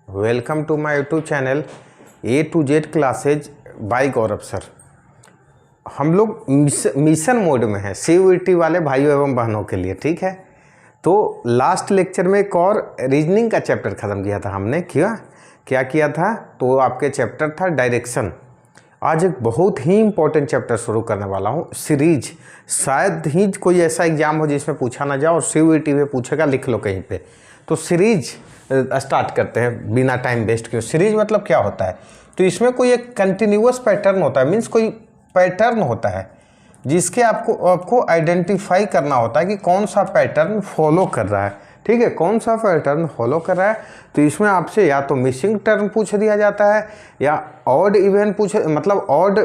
Welcome to my YouTube channel A to Z classes by Gaurav sir. हम लोग mission mode में हैं CUET वाले भाइयों एवं बहनों के लिए, ठीक है। तो लास्ट लेक्चर में एक और रीजनिंग का चैप्टर ख़त्म किया था हमने। क्या किया था? तो आपके चैप्टर था डायरेक्शन। आज एक बहुत ही इंपॉर्टेंट चैप्टर शुरू करने वाला हूँ, सीरीज। शायद ही कोई ऐसा एग्जाम हो जिसमें पूछा ना जाए और CUET में पूछेगा, लिख लो कहीं पे। तो सीरीज स्टार्ट करते हैं बिना टाइम वेस्ट किए। सीरीज मतलब क्या होता है? तो इसमें कोई एक कंटिन्यूअस पैटर्न होता है, मीन्स कोई पैटर्न होता है जिसके आपको आइडेंटिफाई करना होता है कि कौन सा पैटर्न फॉलो कर रहा है, ठीक है। कौन सा पैटर्न फॉलो कर रहा है। तो इसमें आपसे या तो मिसिंग टर्म पूछ दिया जाता है या ऑड इवन मतलब ऑड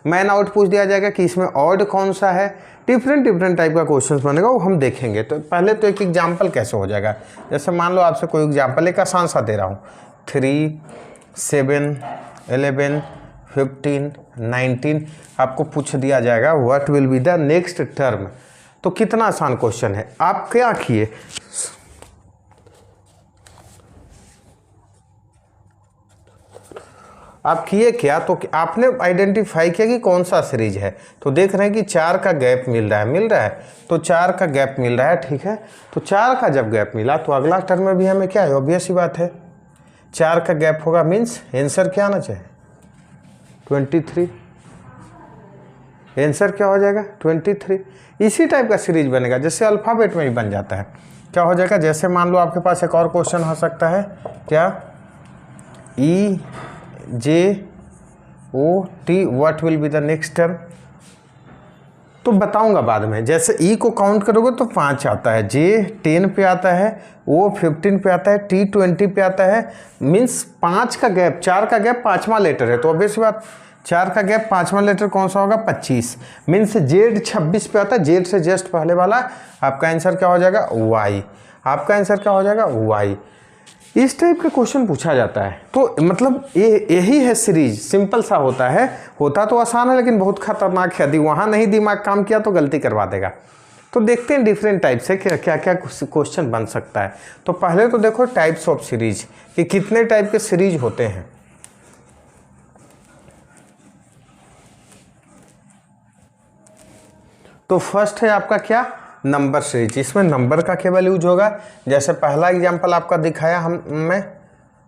मैन आउट पूछ दिया जाएगा कि इसमें ऑड कौन सा है। डिफरेंट टाइप का क्वेश्चन बनेगा, वो हम देखेंगे। तो पहले तो एक एग्जाम्पल कैसे हो जाएगा। जैसे मान लो आपसे कोई एग्जाम्पल एक आसान सा दे रहा हूँ, 3, 7, 11, 15, 19 आपको पूछ दिया जाएगा what will be the next term. तो कितना आसान क्वेश्चन है। आप क्या किए, आप किए क्या? तो आपने आइडेंटिफाई किया कि कौन सा सीरीज है। तो देख रहे हैं कि 4 का गैप मिल रहा है। तो 4 का गैप मिल रहा है, ठीक है। तो 4 का जब गैप मिला तो अगला टर्म में भी हमें क्या है, ऑब्वियस ही बात है 4 का गैप होगा, मीन्स आंसर क्या आना चाहिए 23। आंसर क्या हो जाएगा 23। इसी टाइप का सीरीज बनेगा, जैसे अल्फ़ाबेट में भी बन जाता है। क्या हो जाएगा, जैसे मान लो आपके पास एक और क्वेश्चन हो सकता है, क्या EJOT what will be the next term. तो बताऊंगा बाद में। जैसे ई को काउंट करोगे तो 5 आता है, J 10 पे आता है, O 15 पे आता है, T 20 पे आता है। मीन्स 5 का गैप, 4 का गैप 5वां लेटर है। तो ऑब्वियस बात 4 का गैप 5वां लेटर कौन सा होगा 25। मीन्स Z 26 पे आता है, Z से जस्ट पहले वाला। आपका आंसर क्या हो जाएगा Y। आपका आंसर क्या हो जाएगा Y। इस टाइप का क्वेश्चन पूछा जाता है। तो मतलब यही है सीरीज। सिंपल सा होता है, होता तो आसान है लेकिन बहुत खतरनाक है। यदि वहाँ नहीं दिमाग काम किया तो गलती करवा देगा। तो देखते हैं डिफरेंट टाइप से क्या क्या क्वेश्चन बन सकता है। तो पहले तो देखो टाइप्स ऑफ सीरीज कि कितने टाइप के सीरीज होते हैं। तो फर्स्ट है आपका क्या, नंबर सीरीज। इसमें नंबर का केवल यूज होगा। जैसे पहला एग्जांपल आपका दिखाया मैं,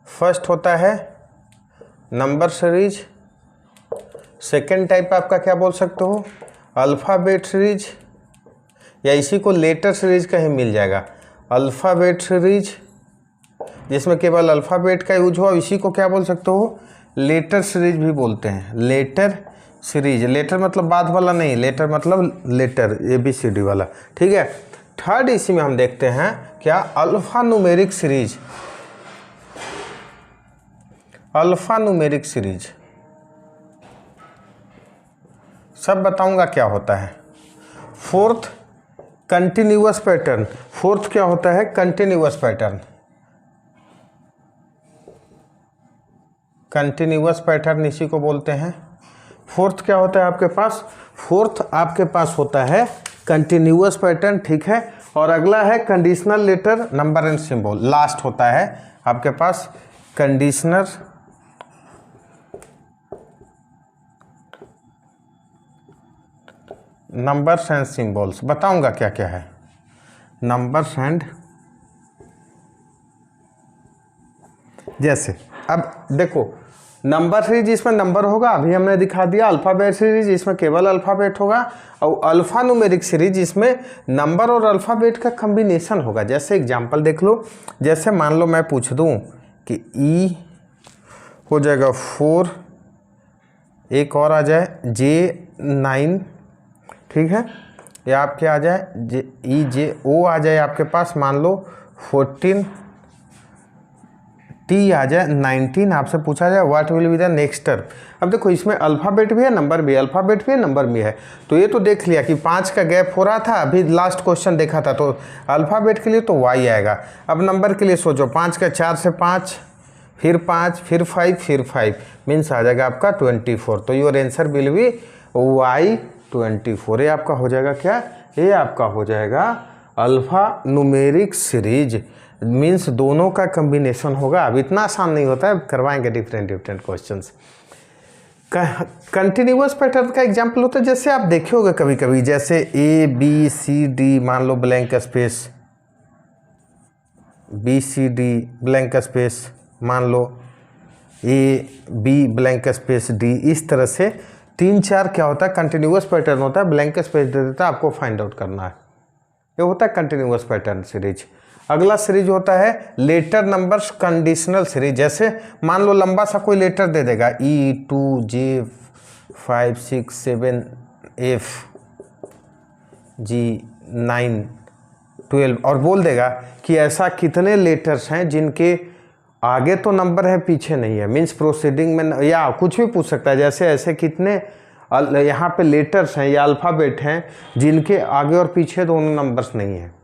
फर्स्ट होता है नंबर सीरीज। सेकंड टाइप आपका क्या बोल सकते हो, अल्फ़ाबेट सीरीज, या इसी को लेटर सीरीज का ही मिल जाएगा, अल्फ़ाबेट सीरीज, जिसमें केवल अल्फ़ाबेट का यूज हुआ। इसी को क्या बोल सकते हो, लेटर सीरीज भी बोलते हैं, लेटर सीरीज। लेटर मतलब बाद वाला नहीं, लेटर मतलब लेटर ABCD वाला, ठीक है। थर्ड इसी में हम देखते हैं क्या, alpha numeric series. Alpha numeric series सब बताऊंगा क्या होता है। Fourth continuous pattern. फोर्थ क्या होता है, कंटिन्यूअस पैटर्न। कंटिन्यूअस पैटर्न इसी को बोलते हैं। फोर्थ क्या होता है आपके पास, फोर्थ आपके पास होता है कंटिन्यूअस पैटर्न, ठीक है। और अगला है conditional letter number and symbol. Last होता है आपके पास कंडीशनर नंबर्स एंड सिंबल्स। बताऊंगा क्या क्या है नंबर्स एंड। जैसे अब देखो, नंबर सीरीज इसमें नंबर होगा, अभी हमने दिखा दिया। अल्फ़ाबेट सीरीज इसमें केवल अल्फ़ाबेट होगा। और अल्फ़ा न्यूमेरिक सीरीज इसमें नंबर और अल्फ़ाबेट का कम्बिनेशन होगा। जैसे एग्जांपल देख लो, जैसे मान लो मैं पूछ दूं कि E हो जाएगा 4, एक और आ जाए J9, ठीक है। या आपके आ जाए EJO आ जाए आपके पास, मान लो 14, T आ जाए 19। आपसे पूछा जाए what will be the next term. अब देखो इसमें अल्फ़ाबेट भी है, नंबर भी है, अल्फ़ाबेट भी है, नंबर भी है। तो ये तो देख लिया कि 5 का गैप हो रहा था। अभी लास्ट क्वेश्चन देखा था, तो अल्फ़ाबेट के लिए तो Y आएगा। अब नंबर के लिए सोचो, 5 का 4 से 5, फिर 5, फिर 5, फिर 5, मीन्स आ जाएगा आपका 24। तो your answer will be Y 24। ये आपका हो जाएगा क्या, ये आपका हो जाएगा अल्फ़ा न्यूमेरिक सीरीज। मीन्स दोनों का कम्बिनेशन होगा। अब इतना आसान नहीं होता है, करवाएंगे different different questions. Continuous pattern का एग्जाम्पल होता है, जैसे आप देखे होगे कभी कभी, जैसे ए बी सी डी, मान लो blank space, B C D blank space, मान लो A B blank space D, इस तरह से 3-4 क्या होता है, कंटिन्यूअस पैटर्न होता है, ब्लैंक स्पेस दे देता है, आपको फाइंड आउट करना है। ये होता है कंटिन्यूअस पैटर्न सीरीज। अगला सीरीज होता है लेटर नंबर्स कंडीशनल सीरीज। जैसे मान लो लंबा सा कोई लेटर दे देगा, E2 J 5 6 7 F G 9 12 और बोल देगा कि ऐसा कितने लेटर्स हैं जिनके आगे तो नंबर है पीछे नहीं है, मीन्स प्रोसीडिंग में, या कुछ भी पूछ सकता है। जैसे ऐसे कितने यहाँ पे लेटर्स हैं या अल्फ़ाबेट हैं जिनके आगे और पीछे दोनों नंबर्स नहीं हैं,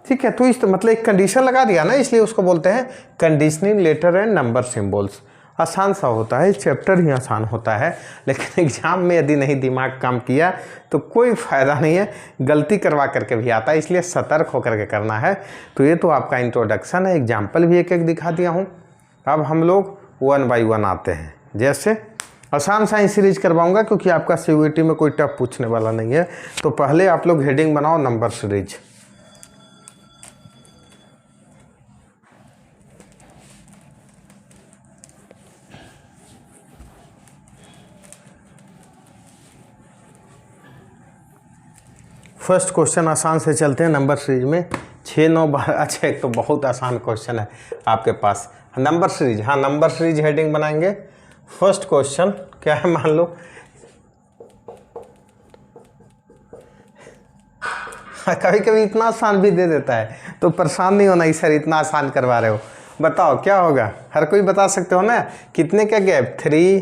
ठीक है। तो इस मतलब एक कंडीशन लगा दिया ना, इसलिए उसको बोलते हैं conditioning letter and number symbols. आसान सा होता है, चैप्टर ही आसान होता है, लेकिन एग्जाम में यदि नहीं दिमाग काम किया तो कोई फ़ायदा नहीं है, गलती करवा करके भी आता है, इसलिए सतर्क होकर के करना है। तो ये तो आपका इंट्रोडक्शन है, एग्जाम्पल भी एक एक दिखा दिया हूँ। अब हम लोग 1 बाई 1 आते हैं। जैसे आसान सा ही सीरीज करवाऊँगा क्योंकि आपका CUET में कोई टफ पूछने वाला नहीं है। तो पहले आप लोग हेडिंग बनाओ नंबर सीरीज। फर्स्ट क्वेश्चन आसान से चलते हैं नंबर सीरीज में। 6 9 12, अच्छा एक तो बहुत आसान क्वेश्चन है आपके पास, नंबर सीरीज। हाँ, नंबर सीरीज हेडिंग बनाएंगे। फर्स्ट क्वेश्चन क्या है, मान लो कभी कभी इतना आसान भी दे देता है, तो परेशान नहीं होना, सर इतना आसान करवा रहे हो, बताओ क्या होगा। हर कोई बता सकते हो ना, कितने का गैप, 3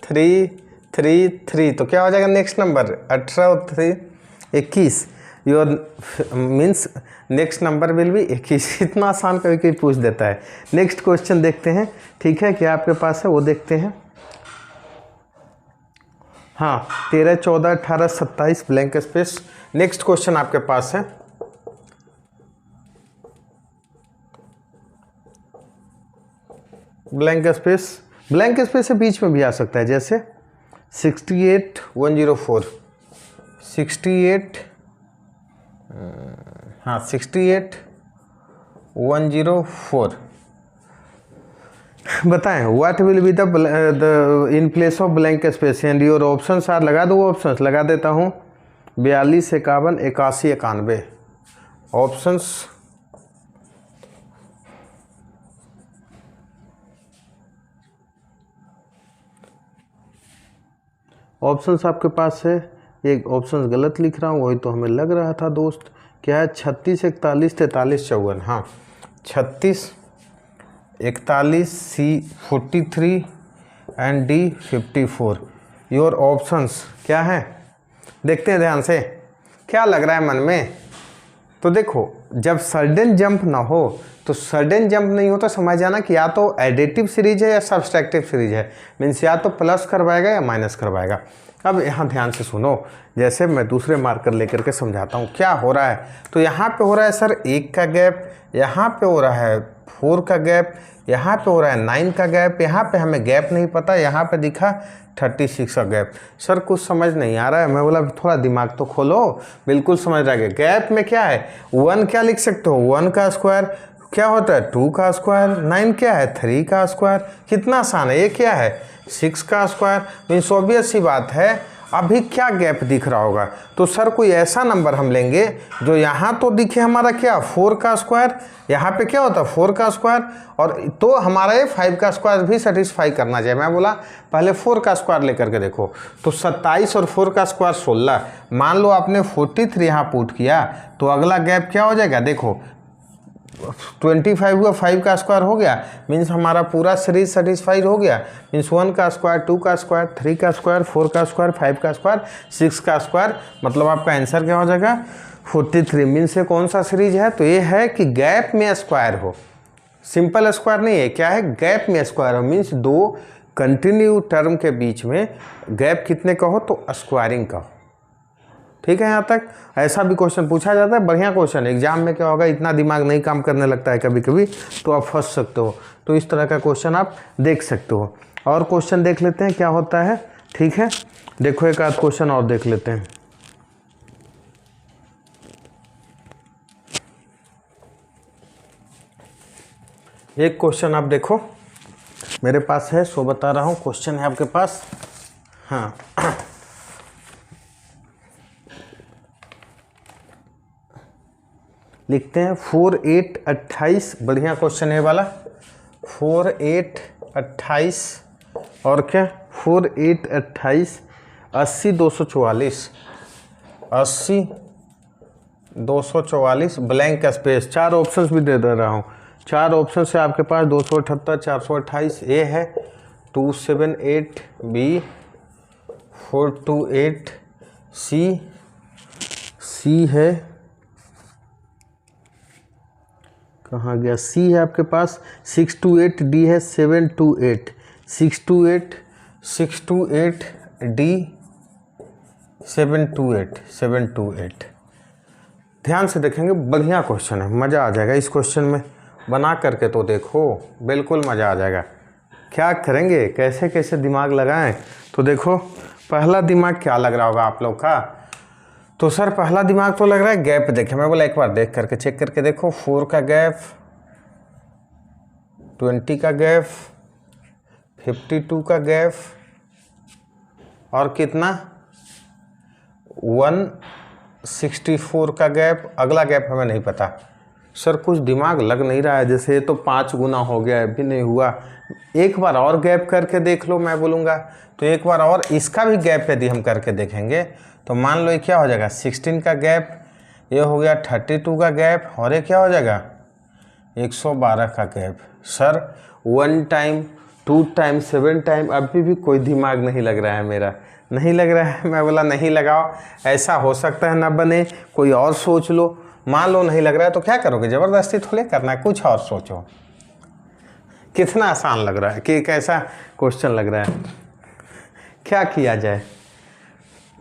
3 3 3, तो क्या हो जाएगा नेक्स्ट नंबर, 18 और 3 21। Your means next number will भी 21। इतना आसान कभी कोई पूछ देता है। नेक्स्ट क्वेश्चन देखते हैं, ठीक है, क्या आपके पास है वो देखते हैं। हाँ, 13 14 18 27 ब्लैंक स्पेस। नेक्स्ट क्वेश्चन आपके पास है, ब्लैंक स्पेस। ब्लैंक स्पेस से बीच में भी आ सकता है, जैसे 68 104 68, हाँ 68 104। बताएं what will be the in place of blank space and your options are, लगा दो ऑप्शंस, लगा देता हूँ। 42 51 81 91 ऑप्शंस। ऑप्शंस आपके पास है, एक ऑप्शन गलत लिख रहा हूँ, वही तो हमें लग रहा था दोस्त। क्या है, 36 41 43 54। हाँ, 36 41 C 43 and D 54। Your options क्या है, देखते हैं ध्यान से, क्या लग रहा है मन में। तो देखो, जब सडन जंप ना हो, तो सडन जंप नहीं हो तो समझ जाना कि या तो एडिटिव सीरीज है या सब्सट्रैक्टिव सीरीज है, मीन्स या तो प्लस करवाएगा या माइनस करवाएगा। अब यहाँ ध्यान से सुनो, जैसे मैं दूसरे मार्कर लेकर के समझाता हूँ क्या हो रहा है। तो यहाँ पे हो रहा है सर 1 का गैप, यहाँ पे हो रहा है 4 का गैप, यहाँ पे हो रहा है 9 का गैप, यहाँ पे हमें गैप नहीं पता, यहाँ पे दिखा 36 का गैप। सर कुछ समझ नहीं आ रहा है। मैं बोला थोड़ा दिमाग तो खोलो, बिल्कुल समझ रहा है। गैप में क्या है, 1 क्या लिख सकते हो, 1 का स्क्वायर क्या होता है, 2 का स्क्वायर, 9 क्या है, 3 का स्क्वायर। कितना आसान है। ये क्या है, 6 का स्क्वायर। मीन्स ऑब्वियस सी बात है, अभी क्या गैप दिख रहा होगा। तो सर कोई ऐसा नंबर हम लेंगे जो यहाँ तो दिखे हमारा क्या, 4 का स्क्वायर, यहाँ पे क्या होता है 4 का स्क्वायर, और तो हमारा ये 5 का स्क्वायर भी सेटिस्फाई करना चाहिए। मैं बोला पहले 4 का स्क्वायर लेकर के देखो, तो 27 और 4 का स्क्वायर 16। मान लो आपने 43 यहाँ पुट किया, तो अगला गैप क्या हो जाएगा, देखो 25 हुआ, 5 का स्क्वायर हो गया, मीन्स हमारा पूरा सीरीज सेटिस्फाइड हो गया। मीन्स 1 का स्क्वायर, 2 का स्क्वायर, 3 का स्क्वायर, 4 का स्क्वायर, 5 का स्क्वायर, 6 का स्क्वायर, मतलब आपका आंसर क्या हो जाएगा 43। मीन्स ये कौन सा सीरीज है, तो ये है कि गैप में स्क्वायर हो, सिंपल स्क्वायर नहीं है, क्या है गैप में स्क्वायर हो। मीन्स दो कंटिन्यू टर्म के बीच में गैप कितने का हो, तो स्क्वायरिंग का हो। ठीक है, यहाँ तक ऐसा भी क्वेश्चन पूछा जाता है, बढ़िया क्वेश्चन। एग्जाम में क्या होगा, इतना दिमाग नहीं काम करने लगता है कभी कभी, तो आप फंस सकते हो। तो इस तरह का क्वेश्चन आप देख सकते हो। और क्वेश्चन देख लेते हैं क्या होता है, ठीक है। देखो एक आध क्वेश्चन और देख लेते हैं। एक क्वेश्चन आप देखो, मेरे पास है, सो बता रहा हूँ, क्वेश्चन है आपके पास। हाँ, लिखते हैं 4 8 28, बढ़िया क्वेश्चन है वाला। 4 8 28 और क्या, 4 8 28 80 244, 80 244 ब्लैंक स्पेस। 4 ऑप्शंस भी दे रहा हूँ। 4 ऑप्शन से आपके पास 278, 428 ए है, 278 बी, 428 सी है, कहाँ गया, सी है आपके पास, 628 डी है, 728, 628 डी, 728। ध्यान से देखेंगे, बढ़िया क्वेश्चन है, मज़ा आ जाएगा इस क्वेश्चन में। बना करके तो देखो, बिल्कुल मज़ा आ जाएगा। क्या करेंगे, कैसे कैसे दिमाग लगाएं, तो देखो पहला दिमाग क्या लग रहा होगा आप लोग का। तो सर पहला दिमाग तो लग रहा है गैप देखे। मैं बोला एक बार देख करके चेक करके देखो, 4 का गैप, 20 का गैप, 52 का गैप, और कितना 164 का गैप। अगला गैप हमें नहीं पता। सर कुछ दिमाग लग नहीं रहा है, जैसे ये तो 5 गुना हो गया, अभी नहीं हुआ। एक बार और गैप करके देख लो, मैं बोलूँगा। तो एक बार और इसका भी गैप यदि हम करके देखेंगे तो मान लो ये क्या हो जाएगा, 16 का गैप, ये हो गया 32 का गैप, और ये क्या हो जाएगा 112 का gap. Sir 1 time, 2 time, 7 time, अभी भी कोई दिमाग नहीं लग रहा है मेरा, नहीं लग रहा है। मैं बोला नहीं लगाओ, ऐसा हो सकता है ना बने, कोई और सोच लो। मान लो नहीं लग रहा है तो क्या करोगे, ज़बरदस्ती थोड़े करना है, कुछ और सोचो। कितना आसान लग रहा है, कि कैसा क्वेश्चन लग रहा है, क्या किया जाए।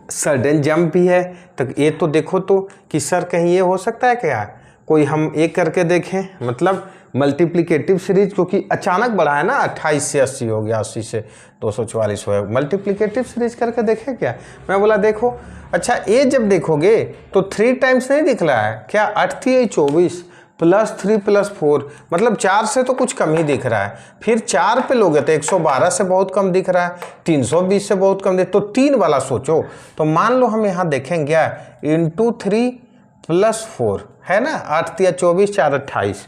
सडन जंप भी है, तो ये तो देखो तो कि सर कहीं ये हो सकता है क्या, कोई हम एक करके देखें, मतलब मल्टीप्लिकेटिव सीरीज, क्योंकि अचानक बढ़ा है ना, 28 से 80 हो गया, 80 से 244 हो गया, मल्टीप्लिकेटिव सीरीज करके देखें क्या। मैं बोला देखो, अच्छा ये जब देखोगे तो 3 टाइम्स नहीं दिख रहा है क्या, 8 3 24 +3 + 4, मतलब 4 से तो कुछ कम ही दिख रहा है। फिर 4 पे लोगे तो 112 से बहुत कम दिख रहा है, 320 से बहुत कम दिख, तो 3 वाला सोचो। तो मान लो हम यहाँ देखेंगे क्या, × 3 + 4 है ना, 8 3 24, 4 28।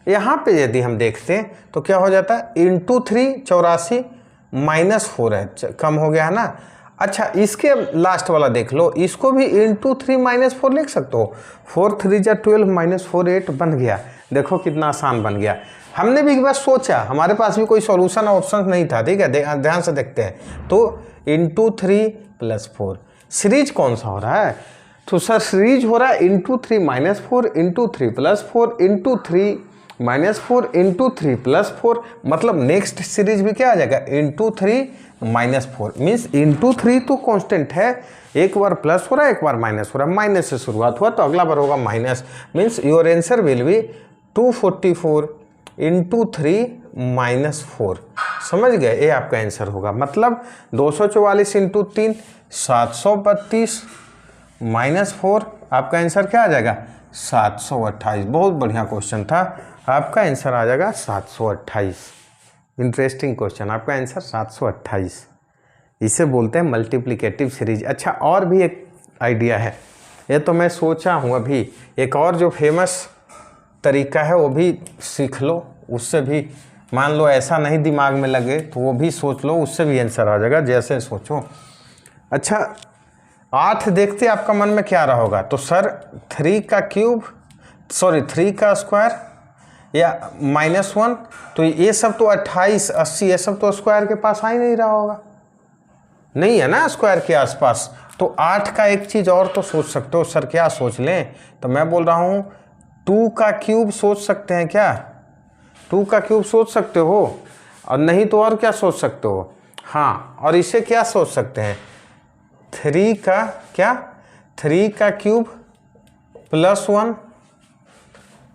यहाँ पे यदि हम देखते हैं तो क्या हो जाता है, × 3 84 -4 है, कम हो गया है ना। अच्छा इसके लास्ट वाला देख लो, इसको भी × 3 - 4 लिख सकते हो, 4 3 × 12 -4 8 बन गया। देखो कितना आसान बन गया। हमने भी एक बार सोचा, हमारे पास भी कोई सॉल्यूशन ऑप्शन नहीं था, ठीक है। ध्यान से देखते हैं, तो × 3 + 4 सीरीज कौन सा हो रहा है, तो सर सीरीज हो रहा है × 3 - 4 × 3 + 4 × 3 -4 × 3 + 4, मतलब नेक्स्ट सीरीज भी क्या आ जाएगा, × 3 - 4, मीन्स × 3 तो कांस्टेंट है, एक बार प्लस हो रहा है, एक बार माइनस हो रहा है, माइनस से शुरुआत हुआ तो अगला बार होगा minus, means your answer will be 244 × 3 - 4। समझ गए, ये आपका आंसर होगा, मतलब 244 × 3 732 -4, आपका आंसर क्या आ जाएगा 728। बहुत बढ़िया क्वेश्चन था, आपका आंसर आ जाएगा 728। इंटरेस्टिंग क्वेश्चन, आपका आंसर 728। इसे बोलते हैं मल्टीप्लिकेटिव सीरीज। अच्छा और भी एक आइडिया है, ये तो मैं सोचा हूँ अभी, एक और जो फेमस तरीका है वो भी सीख लो, उससे भी मान लो ऐसा नहीं दिमाग में लगे तो वो भी सोच लो, उससे भी आंसर आ जाएगा, जैसे सोचो। अच्छा 8 देखते आपका मन में क्या रहा होगा, तो सर 3 का क्यूब, सॉरी 3 का स्क्वायर या -1, तो ये सब तो 28 80 ये सब तो स्क्वायर के पास आ ही नहीं रहा होगा, नहीं है ना स्क्वायर के आसपास। तो 8 का एक चीज़ और तो सोच सकते हो, सर क्या सोच लें, तो मैं बोल रहा हूँ 2 का क्यूब सोच सकते हैं क्या, 2 का क्यूब सोच सकते हो, और नहीं तो और क्या सोच सकते हो, हाँ और इसे क्या सोच सकते हैं 3 का क्या, 3 का क्यूब प्लस 1,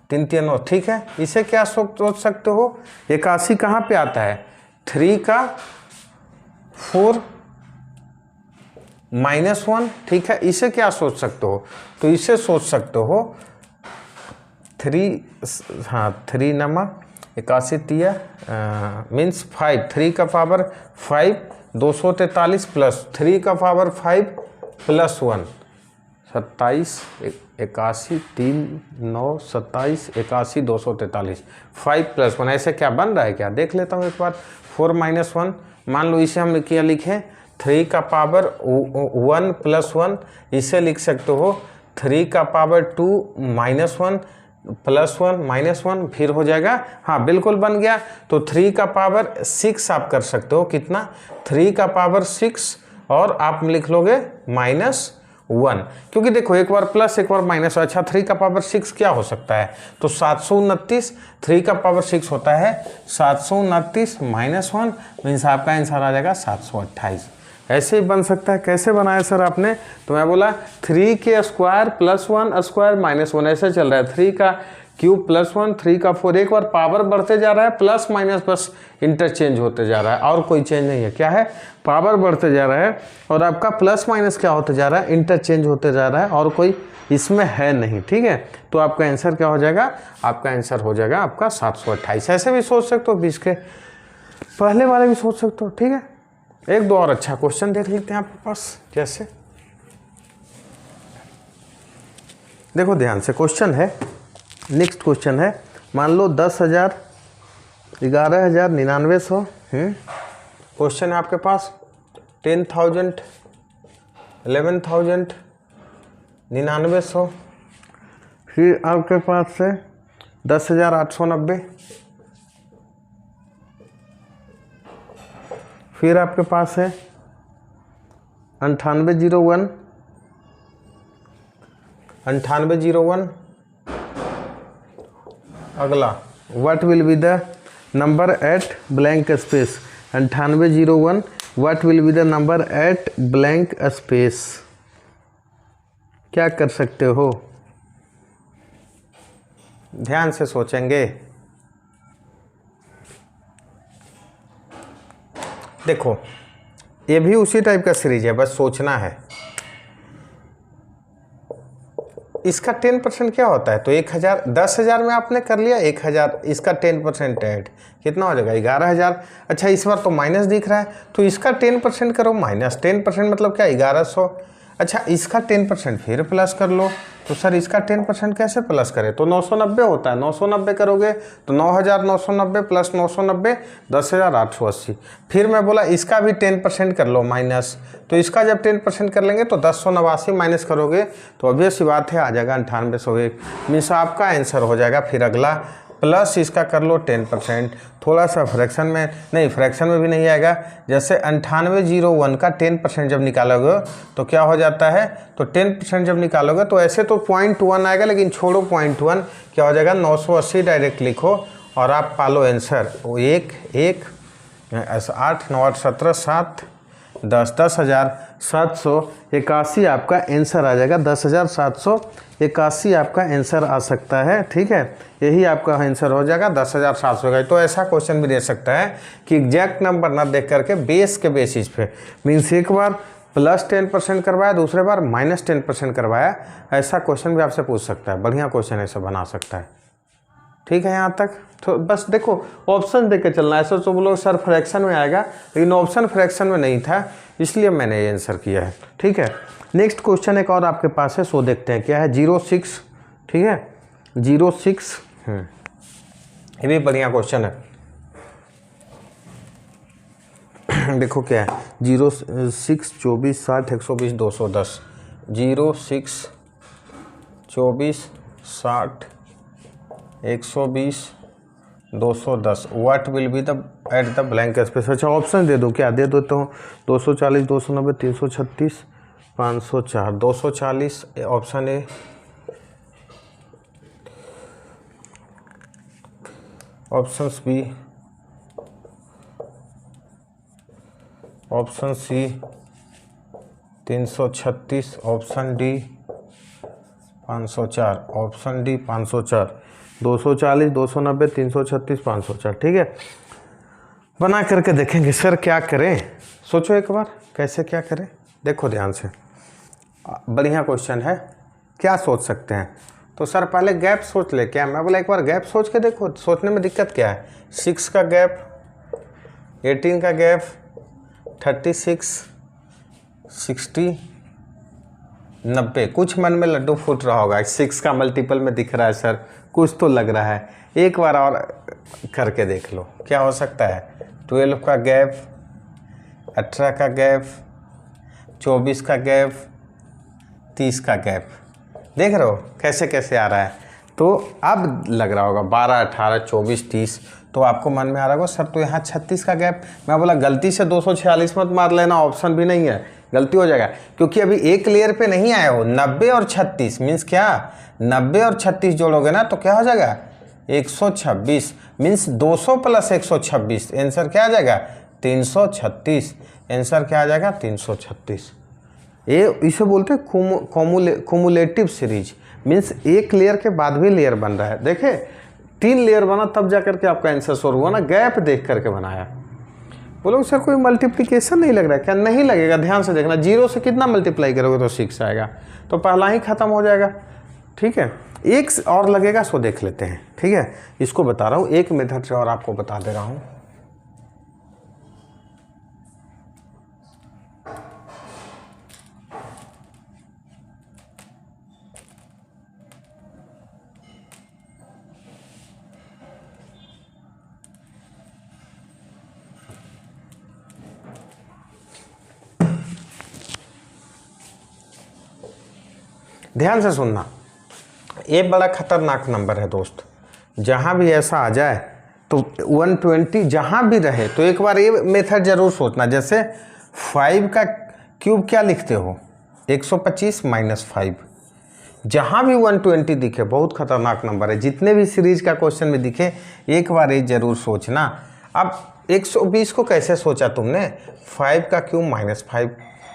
3 3 9, ठीक है। इसे क्या सोच सकते हो, 81 कहाँ पे आता है, 3 का 4 माइनस 1, ठीक है। इसे क्या सोच सकते हो, तो इसे सोच सकते हो 3, हाँ 3 नमा 81 तिया मीन्स 5, 3 का पावर 5 243 प्लस 3 का पावर 5 प्लस 1 27 81 3 9 27 81 243 5 प्लस 1, ऐसे क्या बन रहा है क्या, देख लेता हूँ एक बार। 4 माइनस 1, मान लो इसे हम क्या लिखें, 3 का पावर 1 प्लस 1, इसे लिख सकते हो 3 का पावर 2 माइनस 1 प्लस 1 माइनस 1, फिर हो जाएगा, हाँ बिल्कुल बन गया। तो 3 का पावर 6 आप कर सकते हो, कितना, 3 का पावर 6 और आप लिख लोगे -1, क्योंकि देखो एक बार प्लस एक बार माइनस। अच्छा 3 का पावर 6 क्या हो सकता है, तो 729, 3 का पावर 6 होता है 729 -1 मीन्स आपका आंसर आ जाएगा 728। ऐसे ही बन सकता है। कैसे बनाया सर आपने, तो मैं बोला 3 के स्क्वायर प्लस 1 स्क्वायर माइनस 1, ऐसे चल रहा है। 3 का क्यूब प्लस 1, 3 का 4, एक बार पावर बढ़ते जा रहा है, प्लस माइनस बस इंटरचेंज होते जा रहा है, और कोई चेंज नहीं है। क्या है, पावर बढ़ते जा रहा है और आपका प्लस माइनस क्या होते जा रहा है, इंटरचेंज होते जा रहा है, और कोई इसमें है नहीं, ठीक है। तो आपका आंसर क्या हो जाएगा, आपका आंसर हो जाएगा आपका 728। ऐसे भी सोच सकते हो, 20 के पहले वाले भी सोच सकते हो, ठीक है। एक दो और अच्छा क्वेश्चन देख लेते हैं आपके पास। जैसे देखो ध्यान से, क्वेश्चन है, नेक्स्ट क्वेश्चन है, मान लो 10,000 11,099 क्वेश्चन है आपके पास 10,000 11,000 99, फिर आपके पास है 10,890, फिर आपके पास है 9801 9801। अगला, what will be the number at blank space, 9801 what will be the number at blank space, क्या कर सकते हो, ध्यान से सोचेंगे। देखो ये भी उसी टाइप का सीरीज है, बस सोचना है। इसका 10% क्या होता है, तो 1000 10,000 में आपने कर लिया 1000, इसका 10% ऐड कितना हो जाएगा 11,000। अच्छा इस बार तो माइनस दिख रहा है, तो इसका 10% करो माइनस, 10% मतलब क्या 1100। अच्छा इसका 10% फिर प्लस कर लो, तो सर इसका 10% कैसे प्लस करें, तो 990 होता है, 990 करोगे तो 9,990 प्लस 990 10,880। फिर मैं बोला इसका भी 10% कर लो माइनस, तो इसका जब 10% कर लेंगे तो 10,980 माइनस करोगे तो ऑब्वियस सी बात है आ जाएगा 9801, मीन्स आपका आंसर हो जाएगा। फिर अगला प्लस इसका कर लो 10%, थोड़ा सा फ्रैक्शन में नहीं, फ्रैक्शन में भी नहीं आएगा। जैसे 9801 का 10% जब निकालोगे तो क्या हो जाता है, तो 10% जब निकालोगे तो ऐसे तो 0.1 आएगा, लेकिन छोड़ो 0.1, क्या हो जाएगा 980 डायरेक्ट लिखो और आप पालो आंसर। वो 1 1 8 9 8 17 7 10 10,781 आपका आंसर आ जाएगा। 10,781 आपका आंसर आ सकता है, ठीक है। यही आपका आंसर हो जाएगा 10,700 का। तो ऐसा क्वेश्चन भी दे सकता है कि एग्जैक्ट नंबर ना देख करके बेस के बेसिस पे, मीन्स एक बार प्लस 10% करवाया, दूसरे बार माइनस 10% करवाया, ऐसा क्वेश्चन भी आपसे पूछ सकता है। बढ़िया क्वेश्चन ऐसा बना सकता है, ठीक है। यहाँ तक तो बस देखो ऑप्शन देख के चलना है। ऐसा तो बोलो सर फ्रैक्शन में आएगा, लेकिन ऑप्शन फ्रैक्शन में नहीं था, इसलिए मैंने ये आंसर किया है, ठीक है। नेक्स्ट क्वेश्चन एक और आपके पास है, सो देखते हैं क्या है। 06, ठीक है 06, ये भी बढ़िया क्वेश्चन है। देखो क्या है 06 24 60 120 210, 06 24 60 120 210 what will be the at the blank space. अच्छा ऑप्शन दे दो, क्या दे देता हूँ 240 290 336 504। 240 option A, option B, option C 336, option D 504, option D 504, 240, 290, 336, 504। ठीक है, बना करके देखेंगे सर क्या करें। सोचो एक बार कैसे क्या करें, देखो ध्यान से, बढ़िया क्वेश्चन है। क्या सोच सकते हैं? तो सर पहले गैप सोच ले। क्या? मैं बोला एक बार गैप सोच के देखो, सोचने में दिक्कत क्या है? 6 का गैप, 18 का गैप, 36, 60, 90। कुछ मन में लड्डू फूट रहा होगा, 6 का मल्टीपल में दिख रहा है सर, कुछ तो लग रहा है। एक बार और करके देख लो क्या हो सकता है। 12 का गैप, 18 का गैप, 24 का गैप, 30 का गैप। देख रहे हो कैसे कैसे आ रहा है? तो अब लग रहा होगा 12, 18, 24, 30। तो आपको मन में आ रहा होगा सर तो यहाँ 36 का गैप। मैं बोला गलती से 246 मत मार लेना, ऑप्शन भी नहीं है, गलती हो जाएगा। क्योंकि अभी एक लेयर पे नहीं आए हो। 90 और 36 मीन्स क्या? 90 और 36 जोड़ोगे ना तो क्या हो जाएगा? 126 मीन्स 200 प्लस 126। आंसर क्या आ जाएगा? 336। आंसर क्या आ जाएगा? 336। ये इसे बोलते हैं कुमुलेटिव सीरीज। मीन्स एक लेयर के बाद भी लेयर बन रहा है। देखे 3 लेयर बना तब जा करके आपका आंसर सॉल्व हुआ ना, गैप देख करके बनाया। बोलो सर कोई मल्टीप्लिकेशन नहीं लग रहा है क्या? नहीं लगेगा, ध्यान से देखना। 0 से कितना मल्टीप्लाई करोगे तो 6 आएगा, तो पहला ही खत्म हो जाएगा। ठीक है, एक और लगेगा सो देख लेते हैं। ठीक है, इसको बता रहा हूँ, एक मेथड से और आपको बता दे रहा हूँ। ध्यान से सुनना, ये बड़ा खतरनाक नंबर है दोस्त। जहाँ भी ऐसा आ जाए तो 120 जहाँ भी रहे तो एक बार ये मेथड जरूर सोचना। जैसे 5 का क्यूब क्या लिखते हो? 125 माइनस 5। जहाँ भी 120 दिखे, बहुत खतरनाक नंबर है। जितने भी सीरीज का क्वेश्चन में दिखे एक बार ये जरूर सोचना। अब 120 को कैसे सोचा तुमने? 5 का क्यूब माइनस 5।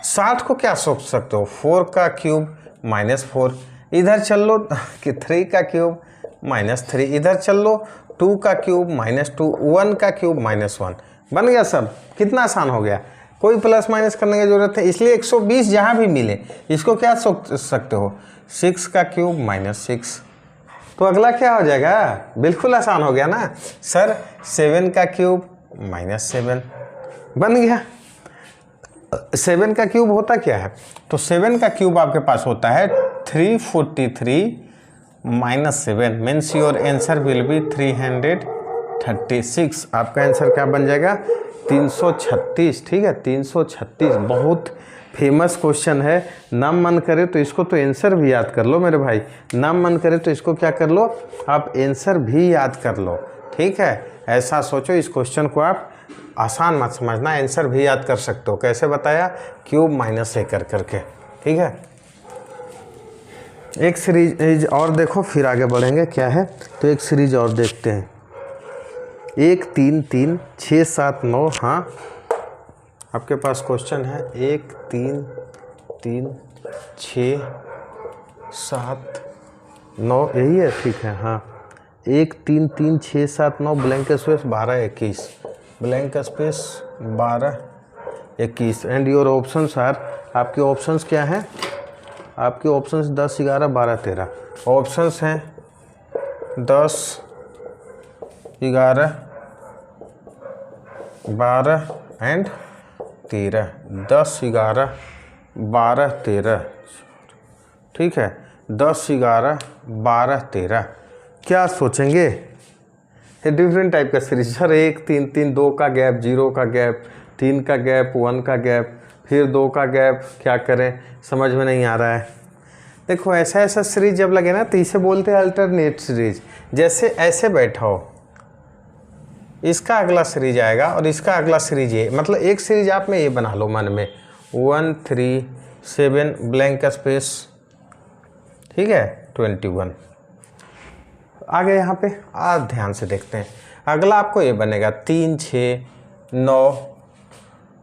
60 को क्या सोच सकते हो? 4 का क्यूब माइनस 4। इधर चल लो कि 3 का क्यूब माइनस 3। इधर चल लो 2 का क्यूब माइनस 2। 1 का क्यूब माइनस 1। बन गया सब। कितना आसान हो गया, कोई प्लस माइनस करने की जरूरत है। इसलिए 120 जहाँ भी मिले इसको क्या सोच सकते हो? 6 का क्यूब माइनस 6। तो अगला क्या हो जाएगा? बिल्कुल आसान हो गया ना सर। 7 का क्यूब माइनस 7 बन गया। 7 का क्यूब होता क्या है? तो 7 का क्यूब आपके पास होता है 343 minus 7 means your answer will be 336। आपका आंसर क्या बन जाएगा? 336। ठीक है, 336 बहुत फेमस क्वेश्चन है। ना मन करे तो इसको तो आंसर भी याद कर लो मेरे भाई। ना मन करे तो इसको क्या कर लो, आप आंसर भी याद कर लो। ठीक है, ऐसा सोचो, इस क्वेश्चन को आप आसान मत समझना, आंसर भी याद कर सकते हो। कैसे बताया? क्यूब माइनस ए कर करके। ठीक है, एक सीरीज और देखो फिर आगे बढ़ेंगे। क्या है? तो एक सीरीज और देखते हैं। 1 3 3 6 7 9। हाँ, आपके पास क्वेश्चन है 1 3 3 6 7 9, यही है? ठीक है, हाँ। 1 3 3 6 7 9 blank space 12 21, blank space 12 21। And your options are, आपके ऑप्शंस क्या हैं? आपके ऑप्शंस 10 11 12 13 ऑप्शंस हैं। 10 11 12 एंड 13। 10 11 12 13। ठीक है, 10 11 12 13। क्या सोचेंगे? ये डिफरेंट टाइप का सीरीज सर। 1 3 3 2 का गैप, 0 का गैप, 3 का गैप, 1 का गैप, फिर 2 का गैप। क्या करें, समझ में नहीं आ रहा है। देखो ऐसा ऐसा सीरीज जब लगे ना तो इसे बोलते हैं अल्टरनेट सीरीज। जैसे ऐसे बैठा हो, इसका अगला सीरीज आएगा और इसका अगला सीरीज ये, मतलब एक सीरीज आप में ये बना लो मन में 1 3 7 ब्लैंक स्पेस। ठीक है, 21 आ गए यहाँ पे। आप ध्यान से देखते हैं, अगला आपको ये बनेगा 3 6 9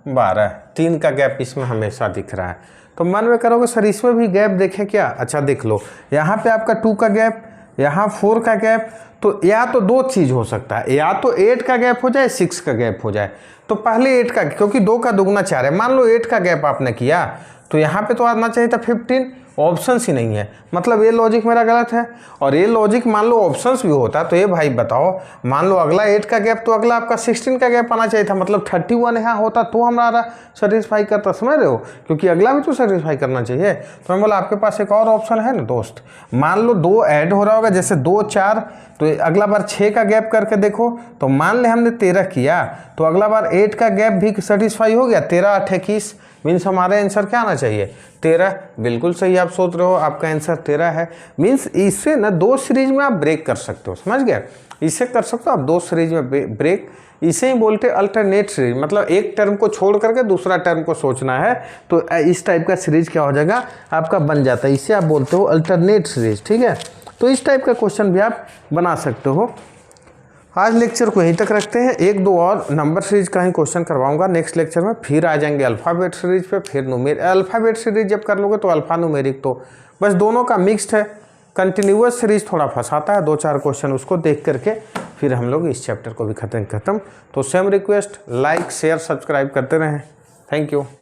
12। 3 का गैप इसमें हमेशा दिख रहा है। तो मन में करोगे सर इसमें भी गैप देखें क्या, अच्छा देख लो, यहाँ पे आपका 2 का गैप, यहाँ 4 का गैप, तो या तो 2 चीज़ हो सकता है, या तो 8 का गैप हो जाए, 6 का गैप हो जाए। तो पहले 8 का, क्योंकि 2 का दुगना 4 है, मान लो 8 का गैप आपने किया तो यहाँ पे तो आना चाहिए था 15, ऑप्शंस ही नहीं है, मतलब ये लॉजिक मेरा गलत है। और ये लॉजिक मान लो ऑप्शंस भी होता तो ये भाई बताओ, मान लो अगला 8 का गैप तो अगला आपका 16 का गैप आना चाहिए था, मतलब 31 यहाँ होता तो हमारा सेटिस्फाई करता, समझ रहे हो, क्योंकि अगला भी तो सेटिस्फाई करना चाहिए। तो मैं बोला आपके पास एक और ऑप्शन है ना दोस्त, मान लो 2 ऐड हो रहा होगा, जैसे 2 4, तो अगला बार 6 का गैप करके देखो, तो मान ले हमने 13 किया तो अगला बार 8 का गैप भी सेटिस्फाई हो गया, 13 8 21, मीन्स हमारे आंसर क्या आना चाहिए 13। बिल्कुल सही आप सोच रहे हो, आपका आंसर 13 है। मीन्स इससे ना 2 सीरीज में आप ब्रेक कर सकते हो, समझ गए, इससे कर सकते हो आप 2 सीरीज में ब्रेक। इसे ही बोलते हैं अल्टरनेट सीरीज, मतलब एक टर्म को छोड़ करके दूसरा टर्म को सोचना है, तो इस टाइप का सीरीज क्या हो जाएगा आपका बन जाता है, इसे आप बोलते हो अल्टरनेट सीरीज, ठीक है। तो इस टाइप का क्वेश्चन भी आप बना सकते हो। आज लेक्चर को यहीं तक रखते हैं, 1-2 और नंबर सीरीज का ही क्वेश्चन करवाऊंगा नेक्स्ट लेक्चर में, फिर आ जाएंगे अल्फ़ाबेट सीरीज पे, फिर न्यूमेरिक। अल्फ़ाबेट सीरीज जब कर लोगे तो अल्फ़ा न्यूमेरिक तो बस दोनों का मिक्स्ड है। कंटिन्यूअस सीरीज थोड़ा फंसाता है, 2-4 क्वेश्चन उसको देख करके फिर हम लोग इस चैप्टर को भी खत्म। तो same request, like share subscribe करते रहें। Thank you.